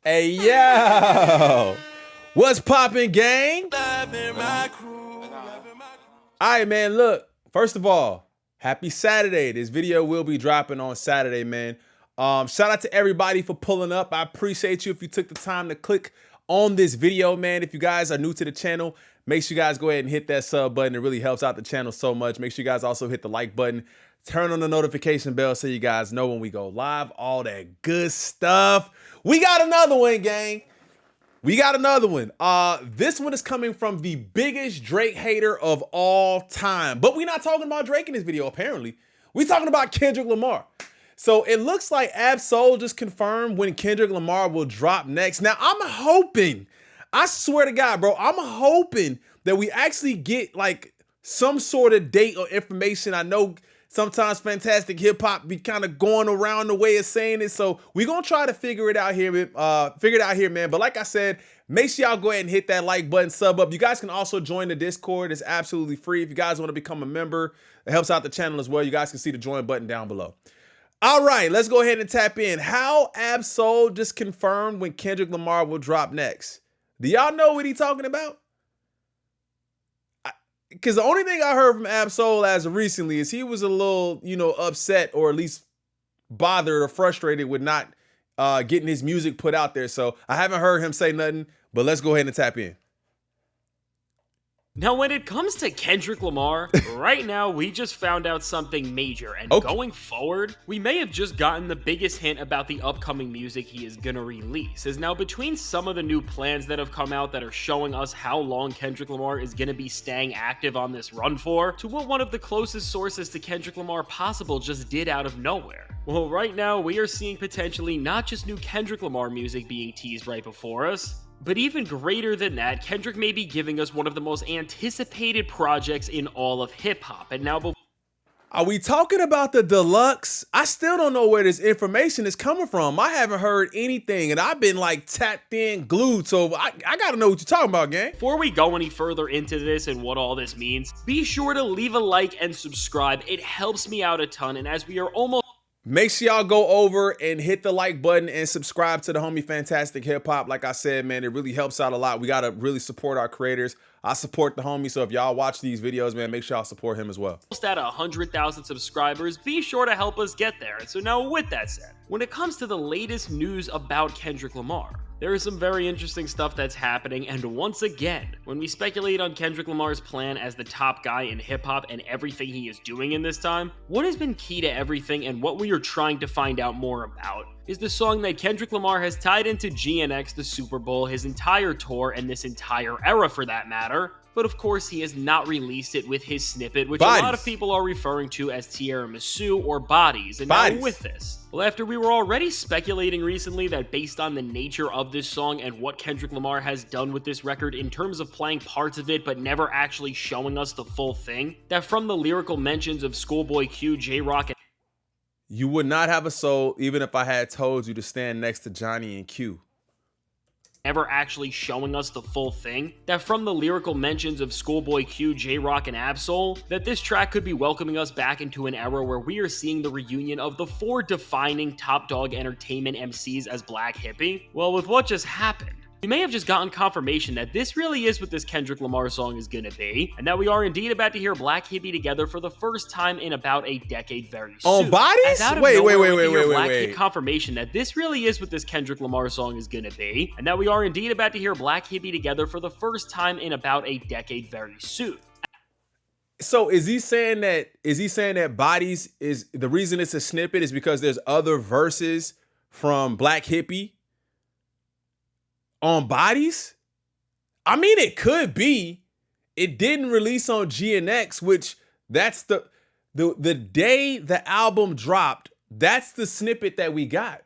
Hey, yo. What's poppin', gang? All right, man, look. First of all, happy Saturday. This video will be dropping on Saturday, man. Shout out to everybody for pulling up. I appreciate you if you took the time to click on this video, man. If you guys are new to the channel, make sure you guys go ahead and hit that sub button. It really helps out the channel so much. Make sure you guys also hit the like button. Turn on the notification bell so you guys know when we go live. All that good stuff. We got another one, gang. We got another one. This one is coming from the biggest Drake hater of all time. But we're not talking about Drake in this video, apparently. We're talking about Kendrick Lamar. So it looks like Ab-Soul just confirmed when Kendrick Lamar will drop next. Now, I'm hoping, I swear to God, bro, I'm hoping that we actually get like some sort of date or information. I know sometimes Fantastic Hip Hop be kind of going around the way of saying it. So we're going to try to figure it out here, man. But like I said, make sure y'all go ahead and hit that like button, sub up. You guys can also join the Discord. It's absolutely free. If you guys want to become a member, it helps out the channel as well. You guys can see the join button down below. All right, let's go ahead and tap in. How Ab-Soul just confirmed when Kendrick Lamar will drop next. Do y'all know what he's talking about? Because the only thing I heard from Ab-Soul as of recently is he was a little, upset or at least bothered or frustrated with not getting his music put out there. So I haven't heard him say nothing, but let's go ahead and tap in. Now, when it comes to Kendrick Lamar, right now, we just found out something major, and going forward, we may have just gotten the biggest hint about the upcoming music he is gonna release. As now, between some of the new plans that have come out that are showing us how long Kendrick Lamar is gonna be staying active on this run for, to what one of the closest sources to Kendrick Lamar possible just did out of nowhere. Well, right now, we are seeing potentially not just new Kendrick Lamar music being teased right before us, but even greater than that, Kendrick may be giving us one of the most anticipated projects in all of hip-hop. And now, are we talking about the deluxe? I still don't know where this information is coming from. I haven't heard anything, and I've been like tapped in, glued. So I gotta know what you're talking about, gang. Before we go any further into this and what all this means, be sure to leave a like and subscribe. It helps me out a ton, and as we are almost... Make sure y'all go over and hit the like button and subscribe to the homie Fantastic Hip Hop. Like I said, man, it really helps out a lot. We got to really support our creators. I support the homie. So if y'all watch these videos, man, make sure y'all support him as well. Almost at 100,000 subscribers, be sure to help us get there. So now with that said, when it comes to the latest news about Kendrick Lamar, there is some very interesting stuff that's happening, and once again, when we speculate on Kendrick Lamar's plan as the top guy in hip-hop and everything he is doing in this time, what has been key to everything and what we are trying to find out more about is the song that Kendrick Lamar has tied into GNX, the Super Bowl, his entire tour, and this entire era for that matter. But of course, he has not released it with his snippet, which Bodies. A lot of people are referring to as Tiramisu or Bodies. And Bodies. now with this, well, after we were already speculating recently that based on the nature of this song and what Kendrick Lamar has done with this record in terms of playing parts of it but never actually showing us the full thing, that from the lyrical mentions of Schoolboy Q, J-Rock, and You would not have a soul even if I had told you to stand next to Johnny and Q. ever actually showing us the full thing, that from the lyrical mentions of Schoolboy Q, J-Rock, and Ab-Soul, that this track could be welcoming us back into an era where we are seeing the reunion of the four defining top dog entertainment MCs as Black Hippie. Well, with what just happened, we may have just gotten confirmation that this really is what this Kendrick Lamar song is gonna be, and that we are indeed about to hear Black Hippie together for the first time in about a decade very soon. On Bodies? Wait. Confirmation that this really is what this Kendrick Lamar song is gonna be, and that we are indeed about to hear Black Hippie together for the first time in about a decade very soon. So is he saying that Bodies is the reason it's a snippet is because there's other verses from Black Hippie on Bodies? I mean, it could be. It didn't release on GNX, which that's the day the album dropped. That's the snippet that we got.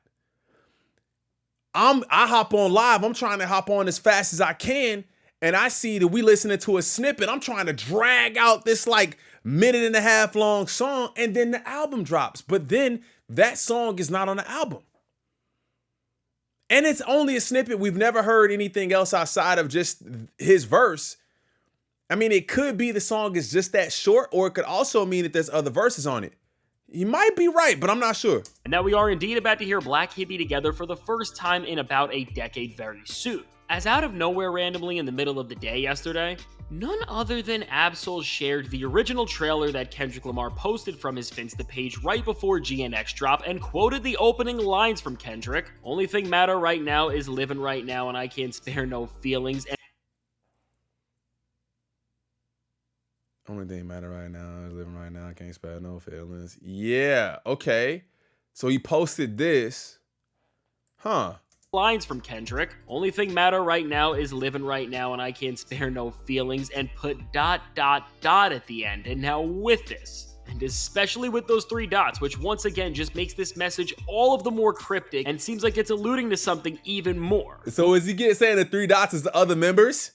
I hop on live. I'm trying to hop on as fast as I can, and I see that we listening to a snippet. I'm trying to drag out this like minute and a half long song, and then the album drops. But then that song is not on the album. And it's only a snippet. We've never heard anything else outside of just his verse. I mean, it could be the song is just that short, or it could also mean that there's other verses on it. He might be right, but I'm not sure. And that we are indeed about to hear Black Hippie together for the first time in about a decade very soon. As out of nowhere randomly in the middle of the day yesterday, none other than Absol shared the original trailer that Kendrick Lamar posted from his Finsta page right before GNX drop and quoted the opening lines from Kendrick. Only thing matter right now is living right now and I can't spare no feelings. Only thing matter right now is living right now. I can't spare no feelings. Yeah, okay. So he posted this. Huh. Lines from Kendrick. Only thing matter right now is living right now and I can't spare no feelings, and put ... at the end. And now with this, and especially with those 3 dots, which once again just makes this message all of the more cryptic and seems like it's alluding to something even more. So is he saying the 3 dots is the other members?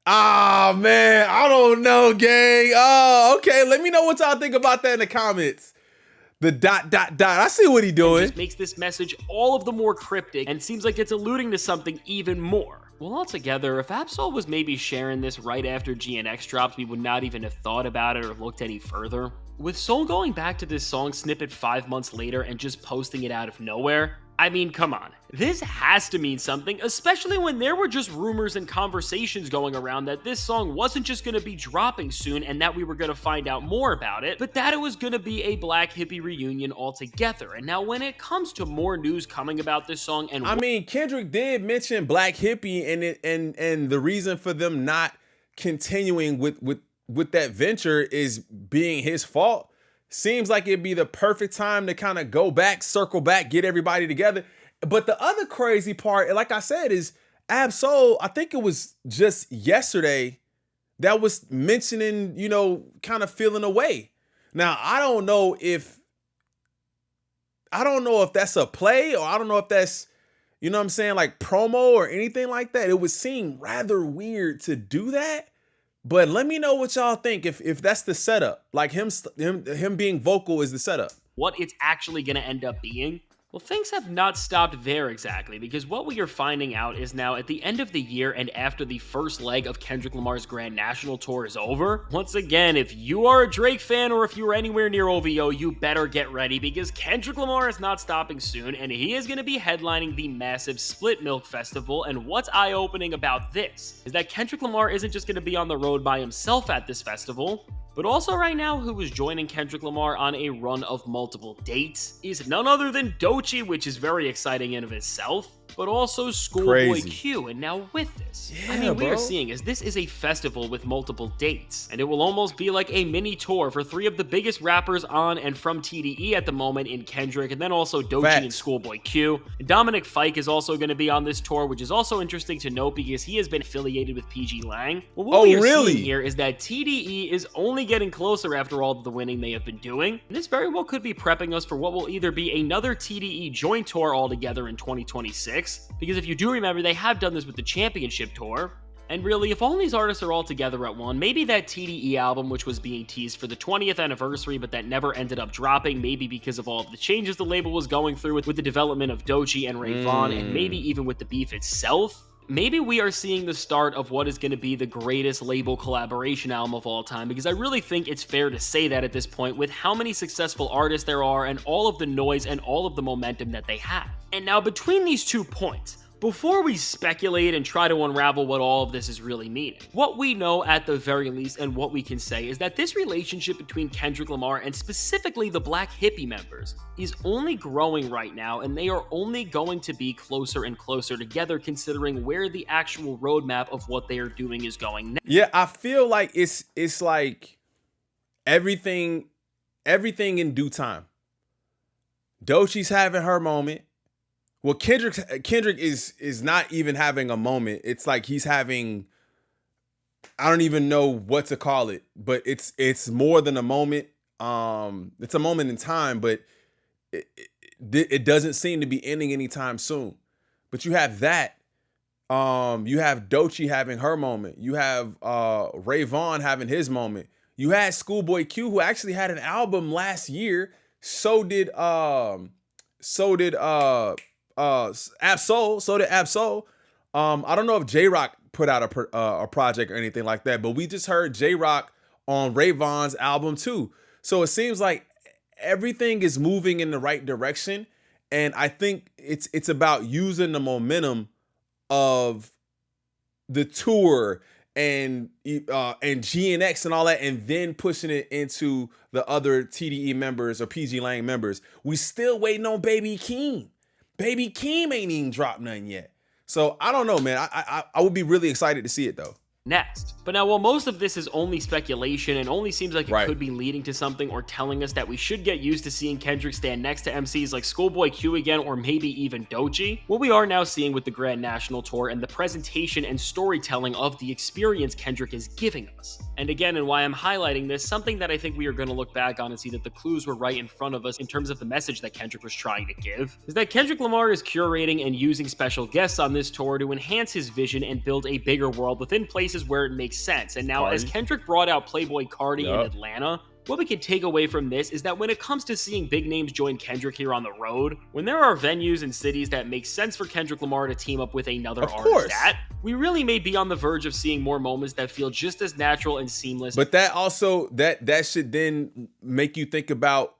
Ah, man, I don't know, gang. Oh, okay. Let me know what y'all think about that in the comments. The ... I see what he doing. It just makes this message all of the more cryptic and seems like it's alluding to something even more. Well, altogether, if Absol was maybe sharing this right after GNX dropped, we would not even have thought about it or looked any further. With Soul going back to this song snippet 5 months later and just posting it out of nowhere, I mean, come on. This has to mean something, especially when there were just rumors and conversations going around that this song wasn't just going to be dropping soon and that we were going to find out more about it, but that it was going to be a Black Hippie reunion altogether. And now when it comes to more news coming about this song, and I mean, Kendrick did mention Black Hippie and the reason for them not continuing with that venture is being his fault. Seems like it'd be the perfect time to kind of go back, circle back, get everybody together. But the other crazy part, like I said, is Absol, I think it was just yesterday, that was mentioning, you know, kind of feeling away. Now, I don't know if that's a play, or I don't know if that's, you know what I'm saying, like promo or anything like that. It would seem rather weird to do that. But let me know what y'all think if that's the setup. Like him being vocal is the setup. What it's actually going to end up being? Well, things have not stopped there exactly, because what we are finding out is now at the end of the year and after the first leg of Kendrick Lamar's Grand National Tour is over, once again, if you are a Drake fan or if you are anywhere near OVO, you better get ready, because Kendrick Lamar is not stopping soon, and he is going to be headlining the massive Split Milk Festival. And what's eye-opening about this is that Kendrick Lamar isn't just going to be on the road by himself at this festival, but also right now, who is joining Kendrick Lamar on a run of multiple dates is none other than Doechii, which is very exciting in of itself, but also Schoolboy Q. And now with this, I mean, we are seeing as this is a festival with multiple dates, and it will almost be like a mini tour for 3 of the biggest rappers on and from TDE at the moment in Kendrick, and then also Doechii and Schoolboy Q. And Dominic Fike is also going to be on this tour, which is also interesting to note because he has been affiliated with PG Lang. Well, what we are seeing here is that TDE is only getting closer after all of the winning they have been doing, and this very well could be prepping us for what will either be another TDE joint tour altogether in 2026, because if you do remember, they have done this with the Championship Tour. And really, if all these artists are all together at one, maybe that TDE album, which was being teased for the 20th anniversary, but that never ended up dropping, maybe because of all of the changes the label was going through with the development of Doechii and Ray Vaughn, and maybe even with the beef itself, maybe we are seeing the start of what is going to be the greatest label collaboration album of all time, because I really think it's fair to say that at this point with how many successful artists there are and all of the noise and all of the momentum that they have. And now between these 2 points, before we speculate and try to unravel what all of this is really meaning, what we know at the very least and what we can say is that this relationship between Kendrick Lamar and specifically the Black Hippie members is only growing right now, and they are only going to be closer and closer together considering where the actual roadmap of what they are doing is going now. Yeah, I feel like it's like everything in due time. Doechii's having her moment. Well, Kendrick is not even having a moment. It's like he's having, I don't even know what to call it, but it's more than a moment. It's a moment in time, but it doesn't seem to be ending anytime soon. But you have that. You have Doechii having her moment. You have Ray Vaughn having his moment. You had Schoolboy Q, who actually had an album last year. So did Absol. I don't know if J-Rock put out a project or anything like that, but we just heard J-Rock on Ray Vaughn's album too. So it seems like everything is moving in the right direction. And I think it's about using the momentum of the tour and GNX and all that, and then pushing it into the other TDE members or PG Lang members. We still waiting on Baby Keem. Baby Keem ain't even dropped nothing yet. So I don't know, man. I would be really excited to see it though. Next. But now, while most of this is only speculation and only seems like it could be leading to something or telling us that we should get used to seeing Kendrick stand next to MCs like Schoolboy Q again, or maybe even Doechii, what we are now seeing with the Grand National Tour and the presentation and storytelling of the experience Kendrick is giving us. And again, and why I'm highlighting this, something that I think we are going to look back on and see that the clues were right in front of us in terms of the message that Kendrick was trying to give, is that Kendrick Lamar is curating and using special guests on this tour to enhance his vision and build a bigger world within places where it makes sense. And now, as Kendrick brought out Playboy Cardi in Atlanta, what we can take away from this is that when it comes to seeing big names join Kendrick here on the road, when there are venues and cities that make sense for Kendrick Lamar to team up with another artist at, we really may be on the verge of seeing more moments that feel just as natural and seamless. But that also, that should then make you think about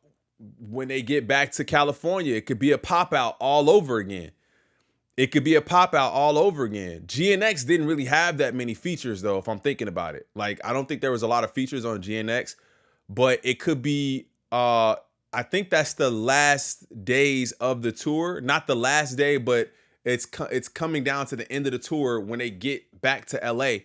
when they get back to California, it could be a pop out all over again. It could be a pop out all over again. GNX didn't really have that many features though, if I'm thinking about it. Like, I don't think there was a lot of features on GNX, but it could be, I think that's the last days of the tour. Not the last day, but it's coming down to the end of the tour when they get back to LA.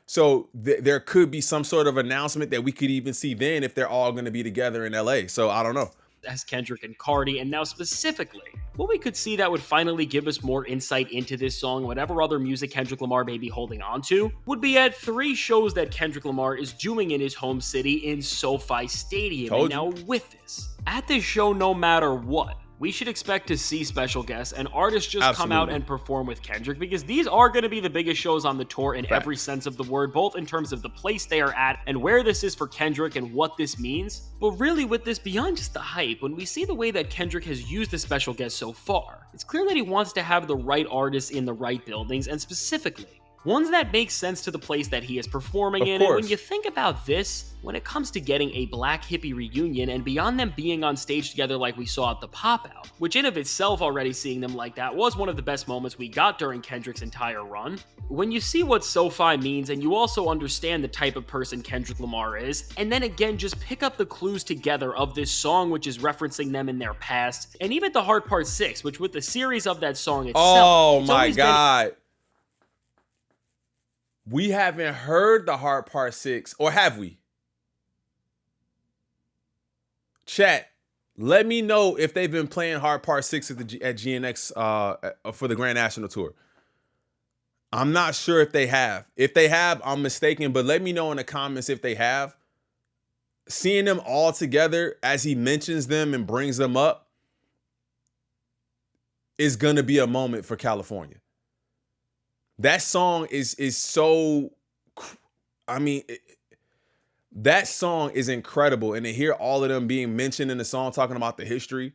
So there could be some sort of announcement that we could even see then if they're all going to be together in LA. So I don't know. As Kendrick and Cardi, and now specifically, what we could see that would finally give us more insight into this song, whatever other music Kendrick Lamar may be holding on to, would be at 3 shows that Kendrick Lamar is doing in his home city in SoFi Stadium. And now with this, at this show, no matter what, we should expect to see special guests and artists just come out and perform with Kendrick, because these are going to be the biggest shows on the tour in every sense of the word, both in terms of the place they are at and where this is for Kendrick and what this means. But really, with this, beyond just the hype, when we see the way that Kendrick has used the special guests so far, it's clear that he wants to have the right artists in the right buildings, and specifically ones that make sense to the place that he is performing in. And when you think about this, when it comes to getting a Black Hippie reunion and beyond them being on stage together like we saw at the Pop Out, which in of itself, already seeing them like that was one of the best moments we got during Kendrick's entire run, when you see what SoFi means and you also understand the type of person Kendrick Lamar is, and then again just pick up the clues together of this song which is referencing them in their past, and even the Hard Part 6, which with the series of that song itself, oh my God. We haven't heard the Hard Part 6, or have we? Chat, let me know if they've been playing Hard Part 6 at GNX for the Grand National Tour. I'm not sure if they have. If they have, I'm mistaken, but let me know in the comments if they have. Seeing them all together as he mentions them and brings them up is going to be a moment for California. That song is so, I mean, that song is incredible. And to hear all of them being mentioned in the song, talking about the history,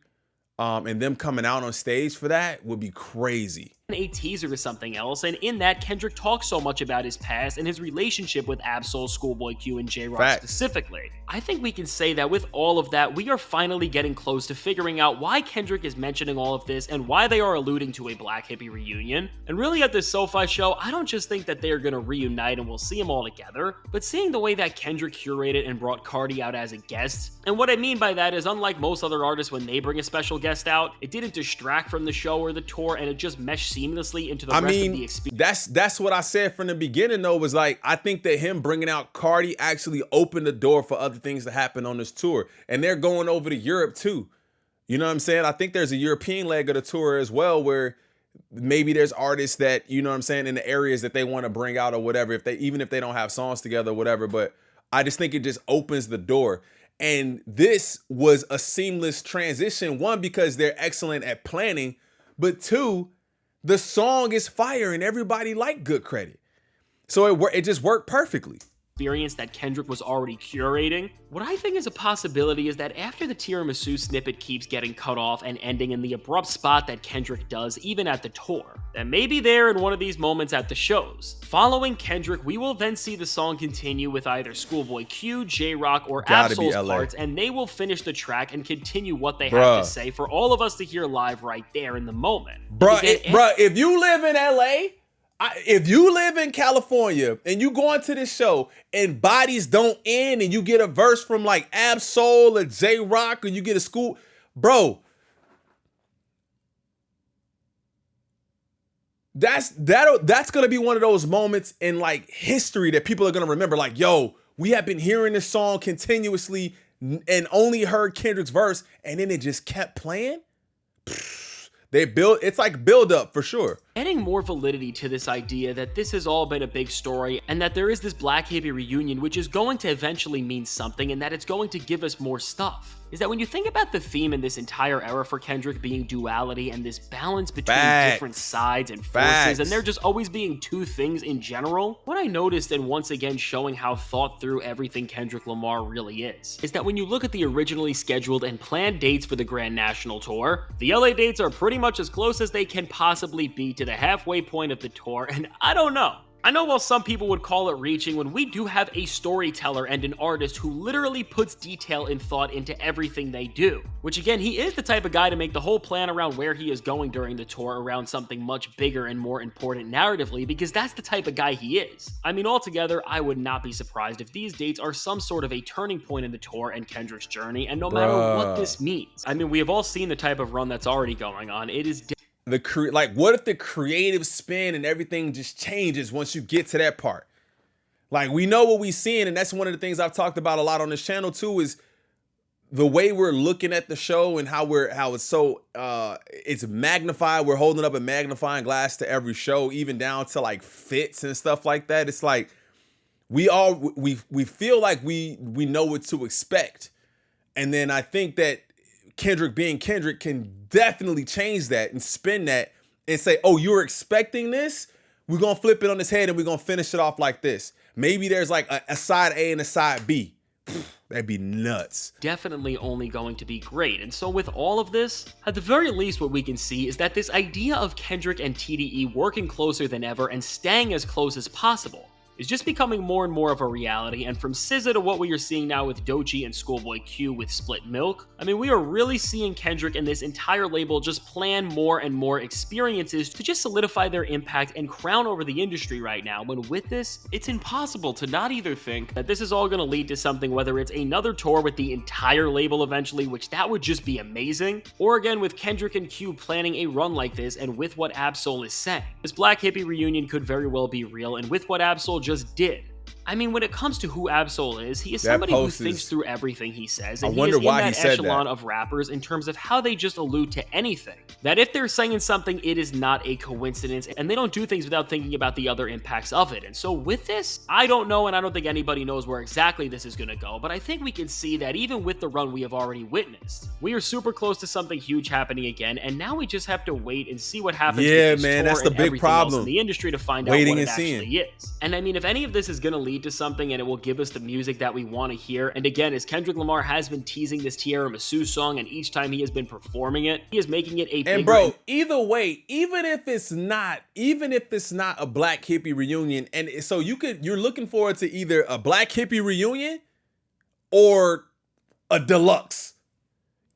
and them coming out on stage for that would be crazy. A teaser to something else, and in that, Kendrick talks so much about his past and his relationship with Absol, Schoolboy Q, and J-Rock specifically. I think we can say that with all of that, we are finally getting close to figuring out why Kendrick is mentioning all of this and why they are alluding to a Black Hippie reunion. And really, at this SoFi show, I don't just think that they are going to reunite and we'll see them all together, but seeing the way that Kendrick curated and brought Cardi out as a guest. And what I mean by that is, unlike most other artists when they bring a special guest out, it didn't distract from the show or the tour, and it just meshed seamlessly into the rest of the experience. That's what I said from the beginning though, was like, I think that him bringing out Cardi actually opened the door for other things to happen on this tour. And they're going over to Europe too. You know what I'm saying? I think there's a European leg of the tour as well, where maybe there's artists that, you know what I'm saying, in the areas that they want to bring out or whatever, even if they don't have songs together or whatever. But I just think it just opens the door. And this was a seamless transition, one, because they're excellent at planning, but two, the song is fire and everybody liked Good Credit. So it just worked perfectly. experience that Kendrick was already curating. What I think is a possibility is that after the tiramisu snippet keeps getting cut off and ending in the abrupt spot that Kendrick does even at the tour, that maybe there in one of these moments at the shows. Following Kendrick, we will then see the song continue with either Schoolboy Q, J-Rock, or Absol's parts, and they will finish the track and continue what they have to say for all of us to hear live right there in the moment. If you live in LA, if you live in California and you go into this show and bodies don't end and you get a verse from like Absol or J-Rock or you get a school, bro, that's gonna be one of those moments in like history that people are gonna remember. Like, yo, we have been hearing this song continuously and only heard Kendrick's verse, and then it just kept playing. It's like build up for sure. Adding more validity to this idea that this has all been a big story and that there is this Black Hippie reunion which is going to eventually mean something and that it's going to give us more stuff, is that when you think about the theme in this entire era for Kendrick being duality and this balance between different sides and forces, and there just always being two things in general, what I noticed, and once again showing how thought through everything Kendrick Lamar really is that when you look at the originally scheduled and planned dates for the Grand National Tour, the LA dates are pretty much as close as they can possibly be to the halfway point of the tour, and I don't know. I know while some people would call it reaching, when we do have a storyteller and an artist who literally puts detail and thought into everything they do. Which again, he is the type of guy to make the whole plan around where he is going during the tour around something much bigger and more important narratively, because that's the type of guy he is. I mean, altogether, I would not be surprised if these dates are some sort of a turning point in the tour and Kendrick's journey, and no matter what this means. I mean, we have all seen the type of run that's already going on. It is what if the creative spin and everything just changes once you get to that part? Like, we know what we're seeing, and that's one of the things I've talked about a lot on this channel too, is the way we're looking at the show and how it's so it's magnified. We're holding up a magnifying glass to every show, even down to like fits and stuff like that. It's like we feel like we know what to expect, and then I think that Kendrick being Kendrick can definitely change that and spin that and say, oh, you're expecting this? We're going to flip it on its head and we're going to finish it off like this. Maybe there's like a side A and a side B. That'd be nuts. Definitely only going to be great. And so with all of this, at the very least what we can see is that this idea of Kendrick and TDE working closer than ever and staying as close as possible is just becoming more and more of a reality, and from SZA to what we are seeing now with Doechii and Schoolboy Q with Split Milk, I mean, we are really seeing Kendrick and this entire label just plan more and more experiences to just solidify their impact and crown over the industry right now, when with this, it's impossible to not either think that this is all going to lead to something, whether it's another tour with the entire label eventually, which that would just be amazing, or again with Kendrick and Q planning a run like this, and with what Absol is saying. This Black Hippie reunion could very well be real, and with what Absol just did. I mean, when it comes to who Absol is, he is somebody who thinks through everything he says, and he is in that echelon of rappers in terms of how they just allude to anything. That if they're saying something, it is not a coincidence, and they don't do things without thinking about the other impacts of it. And so with this, I don't know, and I don't think anybody knows where exactly this is going to go, but I think we can see that even with the run we have already witnessed, we are super close to something huge happening again, and now we just have to wait and see what happens with this tour that's the big problem in the industry to find out what it actually is. And I mean, if any of this is going to lead to something and it will give us the music that we want to hear, and again, as Kendrick Lamar has been teasing this tiramisu song, and each time he has been performing it, he is making it a bigger... And bro, either way, even if it's not a Black Hippie reunion, and so you're looking forward to either a Black Hippie reunion or a deluxe.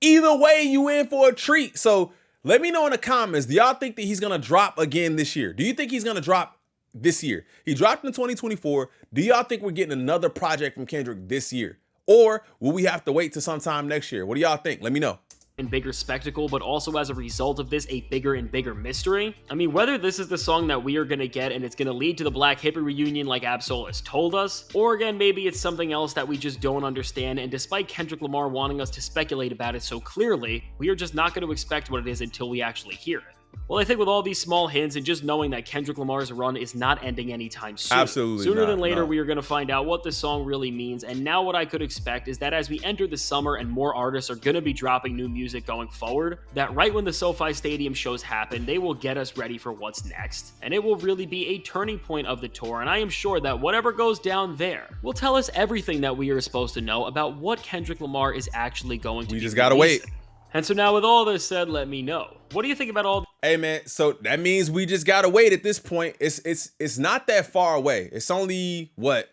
Either way, you in for a treat. So let me know in the comments, do y'all think that he's gonna drop again this year? Do you think he's gonna drop this year? He dropped in 2024. Do y'all think we're getting another project from Kendrick this year? Or will we have to wait till sometime next year? What do y'all think? Let me know. And bigger spectacle, but also as a result of this, a bigger and bigger mystery. I mean, whether this is the song that we are going to get and it's going to lead to the Black Hippie reunion like Absol has told us, or again, maybe it's something else that we just don't understand, and despite Kendrick Lamar wanting us to speculate about it so clearly, we are just not going to expect what it is until we actually hear it. Well, I think with all these small hints and just knowing that Kendrick Lamar's run is not ending anytime soon, Absolutely sooner than not, later no. we are going to find out what this song really means. And now what I could expect is that as we enter the summer and more artists are going to be dropping new music going forward, that right when the SoFi Stadium shows happen, they will get us ready for what's next. And it will really be a turning point of the tour, and I am sure that whatever goes down there will tell us everything that we are supposed to know about what Kendrick Lamar is actually going to be. We just gotta wait. And so now with all this said, let me know. What do you think about all? Hey man, so that means we just gotta wait at this point. It's not that far away. It's only what,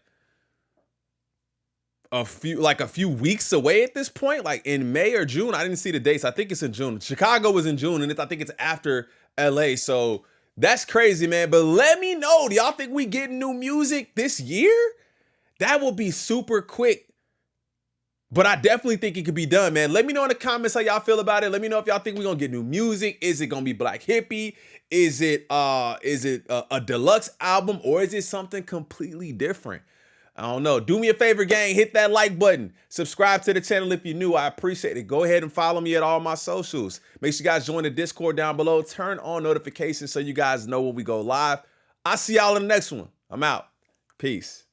a few weeks away at this point, like in May or June. I didn't see the dates. I think it's in June. Chicago was in June, and I think it's after LA. So that's crazy, man. But let me know, do y'all think we getting new music this year? That will be super quick. But I definitely think it could be done, man. Let me know in the comments how y'all feel about it. Let me know if y'all think we're gonna get new music. Is it gonna be Black Hippie? Is it a deluxe album, or is it something completely different? I don't know. Do me a favor, gang. Hit that like button. Subscribe to the channel if you're new. I appreciate it. Go ahead and follow me at all my socials. Make sure you guys join the Discord down below. Turn on notifications so you guys know when we go live. I'll see y'all in the next one. I'm out. Peace.